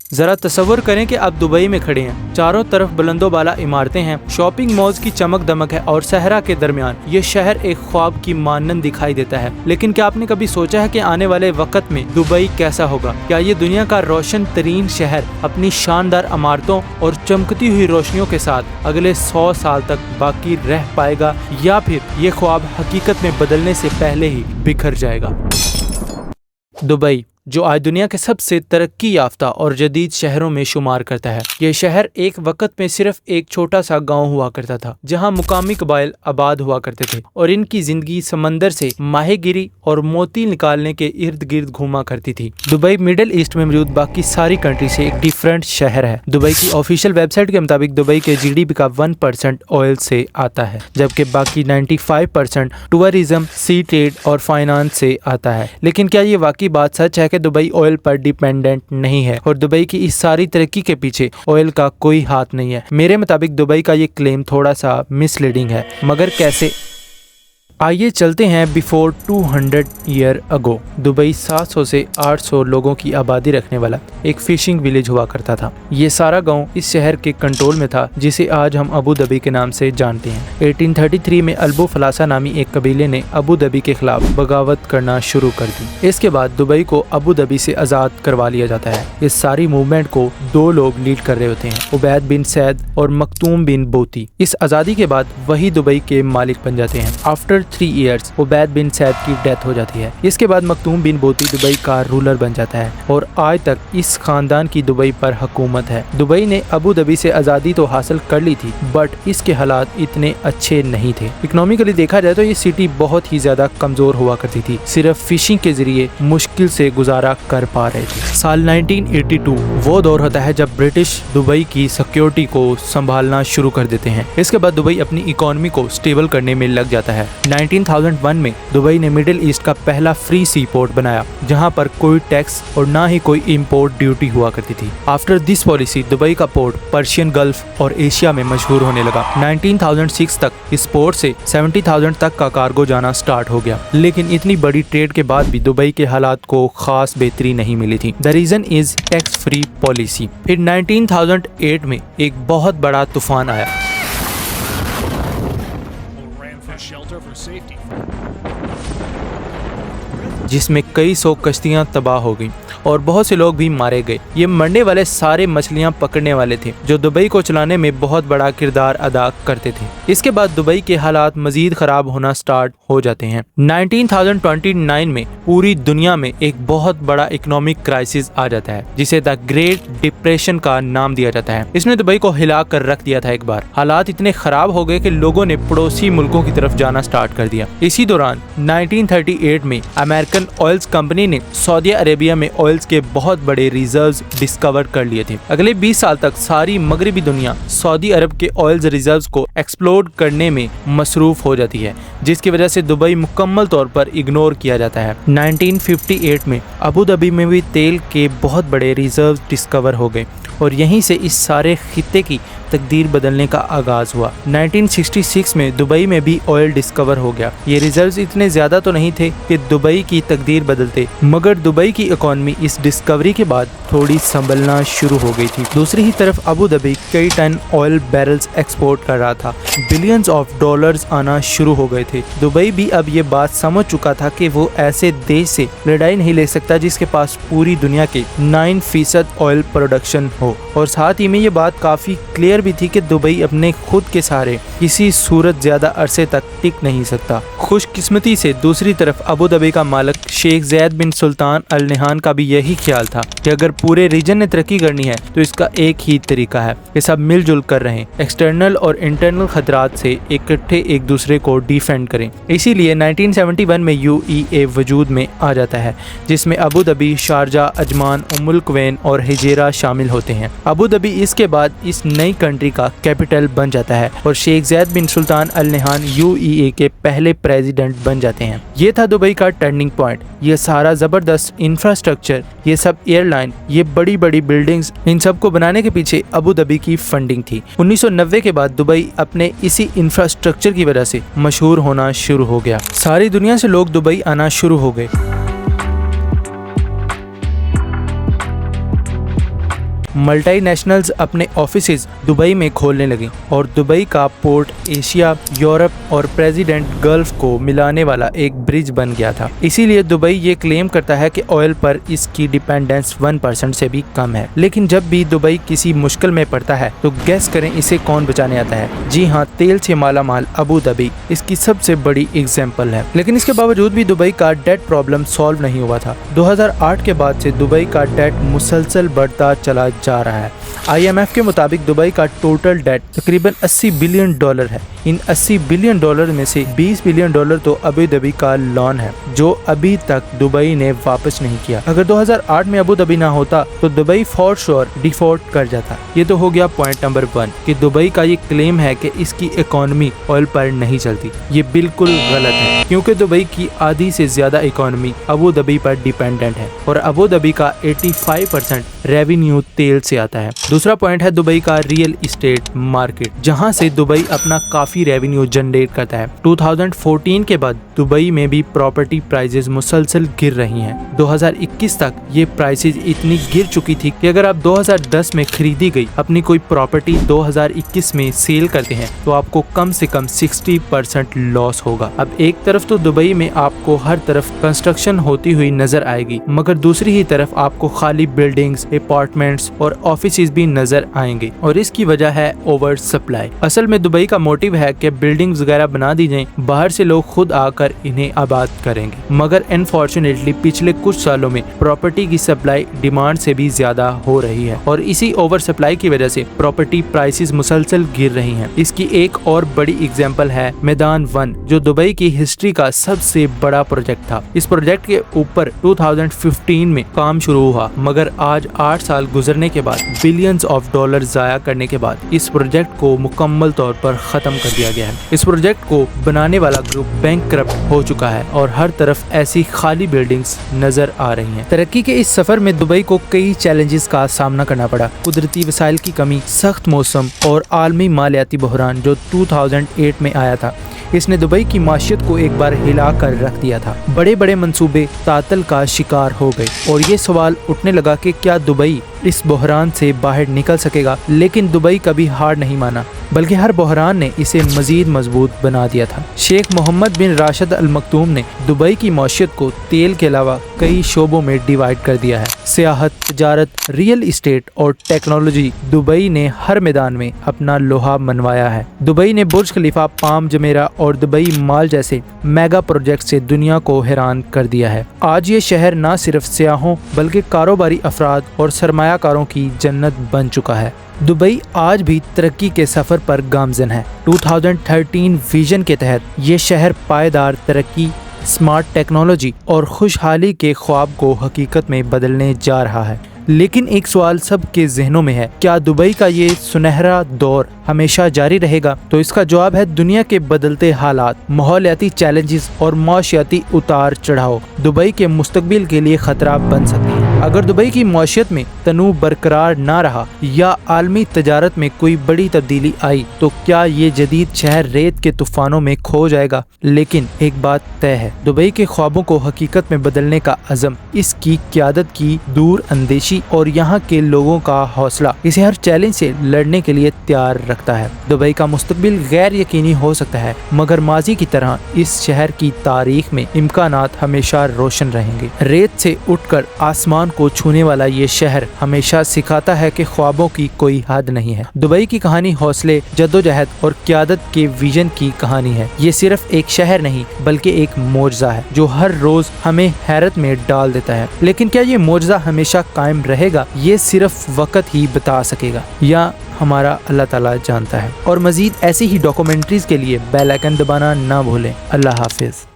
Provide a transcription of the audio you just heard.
जरा तसव्वुर करें कि आप दुबई में खड़े हैं, चारों तरफ बुलंदो बाला इमारतें हैं, शॉपिंग मॉल्स की चमक दमक है और सहरा के दरमियान ये शहर एक ख्वाब की मानंद दिखाई देता है। लेकिन क्या आपने कभी सोचा है कि आने वाले वक्त में दुबई कैसा होगा? क्या ये दुनिया का रोशन तरीन शहर अपनी शानदार इमारतों और चमकती हुई रोशनियों के साथ अगले 100 साल तक बाकी रह पाएगा, या फिर ये ख्वाब हकीकत में बदलने से पहले ही बिखर जाएगा? दुबई, जो आज दुनिया के सबसे तरक्की याफ्ता और जदीद शहरों में शुमार करता है। ये शहर एक वक्त में सिर्फ एक छोटा सा गांव हुआ करता था, जहां मुकामी कबाइल आबाद हुआ करते थे और इनकी जिंदगी समंदर से माहीगिरी और मोती निकालने के इर्द गिर्द घूमा करती थी। दुबई मिडिल ईस्ट में मौजूद बाकी सारी कंट्री से एक डिफरेंट शहर है। दुबई की ऑफिशियल वेबसाइट के मुताबिक दुबई के GDP का 1% ऑयल से आता है, जबकि बाकी 95% टूरिज्म, सी ट्रेड और फाइनेंस से आता है। लेकिन क्या ये वाकई बात सच है कि दुबई ऑयल पर डिपेंडेंट नहीं है और दुबई की इस सारी तरक्की के पीछे ऑयल का कोई हाथ नहीं है? मेरे मुताबिक दुबई का ये क्लेम थोड़ा सा मिसलीडिंग है, मगर कैसे? आइए चलते हैं बिफोर 200 ईयर अगो। दुबई 700 से 800 लोगों की आबादी रखने वाला एक फिशिंग विलेज हुआ करता था। ये सारा गांव इस शहर के कंट्रोल में था, जिसे आज हम अबू धाबी के नाम से जानते हैं। 1833 में अल्बो फलासा नामी एक कबीले ने अबू धाबी के खिलाफ बगावत करना शुरू कर दी। इसके बाद दुबई को अबू धाबी से आज़ाद करवा लिया जाता है। इस सारी मूवमेंट को 2 लोग लीड कर रहे होते हैं, उबैद बिन सैद और मखतूम बिन बोती। इस आज़ादी के बाद वही दुबई के मालिक बन जाते हैं। आफ्टर 3 इयर्स उबैद बिन सैद की डेथ हो जाती है। इसके बाद मखतूम बिन बोती दुबई का रूलर बन जाता है और आज तक इस खानदान की दुबई पर हुकूमत है। दुबई ने अबू धाबी से आज़ादी तो हासिल कर ली थी, बट इसके हालात इतने अच्छे नहीं थे। इकोनॉमिकली देखा जाए तो ये सिटी बहुत ही ज्यादा कमजोर हुआ करती थी, सिर्फ फिशिंग के जरिए मुश्किल से गुजारा कर पा रहे थे। साल 1982 वो दौर होता है जब ब्रिटिश दुबई की सिक्योरिटी को संभालना शुरू कर देते हैं। इसके बाद दुबई अपनी इकोनॉमी को स्टेबल करने में लग जाता है। 2001 में दुबई ने मिडिल ईस्ट का पहला फ्री सी पोर्ट बनाया, जहां पर कोई टैक्स और ना ही कोई इंपोर्ट ड्यूटी हुआ करती थी। आफ्टर दिस पॉलिसी दुबई का पोर्ट पर्शियन गल्फ और एशिया में मशहूर होने लगा। 1906 तक इस पोर्ट से 70,000 तक का कार्गो जाना स्टार्ट हो गया। लेकिन इतनी बड़ी ट्रेड के बाद भी दुबई के हालात को खास बेहतरी नहीं मिली थी। The reason is tax free policy. फिर 1908 में एक बहुत बड़ा तूफान आया जिसमें कई 100 कश्तियां तबाह हो गईं और बहुत से लोग भी मारे गए। ये मरने वाले सारे मछलियां पकड़ने वाले थे, जो दुबई को चलाने में बहुत बड़ा किरदार अदा करते थे। इसके बाद दुबई के हालात मजीद खराब होना स्टार्ट हो जाते हैं। 1929 में पूरी दुनिया में एक बहुत बड़ा इकोनॉमिक क्राइसिस आ जाता है, जिसे द ग्रेट डिप्रेशन का नाम दिया जाता है। इसने दुबई को हिला कर रख दिया था। एक बार हालात इतने खराब हो गए कि लोगों ने पड़ोसी मुल्कों की तरफ जाना स्टार्ट कर दिया। इसी दौरान 1938 में अमेरिकन ऑयल्स कंपनी ने सऊदी अरेबिया में ऑयल्स के बहुत बड़े रिजर्व्स डिस्कवर कर लिए थे। अगले 20 साल तक सारी मगरबी दुनिया सऊदी अरब के ऑयल्स रिजर्व्स को एक्सप्लोर करने में मसरूफ हो जाती है, जिसकी वजह से दुबई मुकम्मल तौर पर इग्नोर किया जाता है। 1958 में अबू धाबी में भी तेल के बहुत बड़े रिजर्व्स डिस्कवर हो गए और यहीं से इस सारे खित्ते की तकदीर बदलने का आगाज हुआ। 1966 में दुबई में भी ऑयल डिस्कवर हो गया। ये रिजर्व्स इतने ज्यादा तो नहीं थे कि दुबई की तकदीर बदलते, मगर दुबई की इकोनॉमी इस डिस्कवरी के बाद थोड़ी संभलना शुरू हो गई थी। दूसरी ही तरफ अबू धाबी कई टन ऑयल बैरल्स एक्सपोर्ट कर रहा था। बिलियंस ऑफ डॉलर्स आना शुरू हो गए थे। दुबई भी अब ये बात समझ चुका था कि वो ऐसे देश से लड़ाई नहीं ले सकता जिसके पास पूरी दुनिया के 9% ऑयल प्रोडक्शन हो, और साथ ही में ये बात काफी क्लियर भी थी कि दुबई अपने खुद के सहारे किसी सूरत ज्यादा अरसे तक टिक नहीं सकता। खुशकिस्मती से दूसरी तरफ अबू धाबी का मालिक शेख ज़ैद बिन सुल्तान अल नहान का भी यही ख्याल था कि अगर पूरे रीजन ने तरक्की करनी है तो इसका एक ही तरीका है कि सब मिलजुल कर रहें, एक्सटर्नल और इंटरनल खतरात से इकट्ठे एक दूसरे को डिफेंड करें। इसीलिए 1971 में UAE वजूद में आ जाता है, जिसमें Abu Dhabi, Sharjah, Ajman, Umm al Quwain और हिजेरा शामिल होते हैं। अबू धाबी इसके बाद इस नई कंट्री का कैपिटल बन जाता है और शेख ज़ैद बिन सुल्तान अल नहान UAE के पहले प्रेसिडेंट बन जाते हैं। ये था दुबई का टर्निंग पॉइंट। ये सारा जबरदस्त इंफ्रास्ट्रक्चर, ये सब एयरलाइन, ये बड़ी बड़ी बिल्डिंग्स, इन सब को बनाने के पीछे अबू धाबी की फंडिंग थी। 1990 के बाद दुबई अपने इसी इंफ्रास्ट्रक्चर की वजह से मशहूर होना शुरू हो गया। सारी दुनिया से लोग दुबई आना शुरू हो गए। मल्टी नेशनल्स अपने ऑफिसेज दुबई में खोलने लगे और दुबई का पोर्ट एशिया, यूरोप और प्रेसिडेंट गल्फ को मिलाने वाला एक ब्रिज बन गया था। इसीलिए दुबई ये क्लेम करता है कि ऑयल पर इसकी डिपेंडेंस 1% से भी कम है। लेकिन जब भी दुबई किसी मुश्किल में पड़ता है तो गेस करें इसे कौन बचाने आता है? जी हाँ, तेल से माला माल अबू धाबी इसकी सबसे बड़ी एग्जाम्पल है। लेकिन इसके बावजूद भी दुबई का डेट प्रॉब्लम सॉल्व नहीं हुआ था। 2008 के बाद से दुबई का डेट मुसलसल बढ़ता चला जा रहा है। IMF के मुताबिक दुबई का टोटल डेट तकरीबन $80 बिलियन है। इन $80 बिलियन में से $20 बिलियन तो अबू धाबी का लोन है जो अभी तक दुबई ने वापस नहीं किया। अगर 2008 में अबू धाबी ना होता तो दुबई फॉर श्योर डिफॉल्ट कर जाता। ये तो हो गया पॉइंट नंबर 1 कि दुबई का ये क्लेम है कि इसकी इकोनॉमी ऑयल पर नहीं चलती। ये बिल्कुल गलत है क्योंकि दुबई की आधी से ज्यादा इकोनॉमी अबू धाबी पर डिपेंडेंट है और अबू धाबी का 85% रेवेन्यू तेल से आता है। दूसरा पॉइंट है दुबई का रियल एस्टेट मार्केट, जहां से दुबई अपना काफी रेवेन्यू जनरेट करता है। 2014 के बाद दुबई में भी प्रॉपर्टी प्राइसेस मुसलसल गिर रही हैं। 2021 तक ये प्राइसेस इतनी गिर चुकी थी कि अगर आप 2010 में खरीदी गई अपनी कोई प्रॉपर्टी 2021 में सेल करते हैं तो आपको कम से कम 60% लॉस होगा। अब एक तरफ तो दुबई में आपको हर तरफ कंस्ट्रक्शन होती हुई नजर आएगी, मगर दूसरी ही तरफ आपको खाली बिल्डिंग्स, अपार्टमेंट्स और ऑफिसेज भी नजर आएंगे और इसकी वजह है ओवर सप्लाई। असल में दुबई का मोटिव है कि बिल्डिंग्स वगैरह बना दी जाएं, बाहर से लोग खुद आकर इन्हें आबाद करेंगे। मगर अनफॉर्चुनेटली पिछले कुछ सालों में प्रॉपर्टी की सप्लाई डिमांड से भी ज्यादा हो रही है और इसी ओवर सप्लाई की वजह से प्रॉपर्टी प्राइसेस मुसलसल गिर रही हैं। इसकी एक और बड़ी एग्जांपल है मैदान 1 जो दुबई की हिस्ट्री का सबसे बड़ा प्रोजेक्ट था। इस प्रोजेक्ट के ऊपर 2015 में काम शुरू हुआ, मगर आज 8 साल गुजरने के बाद बिलियंस ऑफ डॉलर जाया करने के बाद इस प्रोजेक्ट को मुकम्मल तौर पर खत्म कर दिया गया है। इस प्रोजेक्ट को बनाने वाला ग्रुप बैंकक्रप्ट हो चुका है और हर तरफ ऐसी खाली बिल्डिंग्स नजर आ रही हैं। तरक्की के इस सफर में दुबई को कई चैलेंजेस का सामना करना पड़ा। कुदरती वसाइल की कमी, सख्त मौसम और आलमी मालियाती बहरान जो 2008 में आया था, इसने दुबई की माशियत को एक बार हिला कर रख दिया था। बड़े बड़े मंसूबे तातल का शिकार हो गए और ये सवाल उठने लगा कि क्या दुबई इस बहरान से बाहर निकल सकेगा। लेकिन दुबई कभी हार नहीं माना, बल्कि हर बहरान ने इसे मजीद मजबूत बना दिया था। शेख मोहम्मद बिन राशिद अल मखदूम ने दुबई की मौशियत को तेल के अलावा कई शोबों में डिवाइड कर दिया है। सियाहत, तजारत, रियल इस्टेट और टेक्नोलॉजी, दुबई ने हर मैदान में अपना लोहा मनवाया है। दुबई ने बुर्ज खलीफा, पाम जमेरा और दुबई मॉल जैसे मेगा प्रोजेक्ट से दुनिया को हैरान कर दिया है। आज ये शहर न सिर्फ सियाहों बल्कि कारोबारी अफराद और सरमायाकारों की जन्नत बन चुका है। दुबई आज भी तरक्की के सफर पर गामजन है। 2013 विजन के तहत ये शहर पायदार तरक्की, स्मार्ट टेक्नोलॉजी और खुशहाली के ख्वाब को हकीकत में बदलने जा रहा है। लेकिन एक सवाल सबके जहनों में है, क्या दुबई का ये सुनहरा दौर हमेशा जारी रहेगा? तो इसका जवाब है दुनिया के बदलते हालात, माहौलियाती चैलेंजेस और माशियाती उतार चढ़ाव दुबई के मुस्तकबिल के लिए खतरा बन सकती है। अगर दुबई की मौशियत में तनू बरकरार ना रहा या आलमी तजारत में कोई बड़ी तब्दीली आई तो क्या ये जदीद शहर रेत के तूफानों में खो जाएगा। लेकिन एक बात तय है, दुबई के ख्वाबों को हकीकत में बदलने का अज़म, इसकी क़यादत की दूर अंदेशी और यहाँ के लोगों का हौसला इसे हर चैलेंज से लड़ने के लिए तैयार रखता है। दुबई का मुस्तकबिल गैर यकीनी हो सकता है, मगर माजी की तरह इस शहर की तारीख में इम्कानात हमेशा रोशन रहेंगे। रेत से उठकर आसमान को छूने वाला ये शहर हमेशा सिखाता है कि ख्वाबों की कोई हद नहीं है। दुबई की कहानी हौसले, जद्दोजहद और क़यादत के विजन की कहानी है। ये सिर्फ एक शहर नहीं बल्कि एक मोजज़ा है जो हर रोज हमें हैरत में डाल देता है। लेकिन क्या ये मोजज़ा हमेशा कायम रहेगा? ये सिर्फ वक्त ही बता सकेगा, या हमारा अल्लाह ताला जानता है। और मजीद ऐसी ही डॉक्यूमेंट्रीज के लिए बेल आइकन दबाना ना भूलें। अल्लाह हाफिज।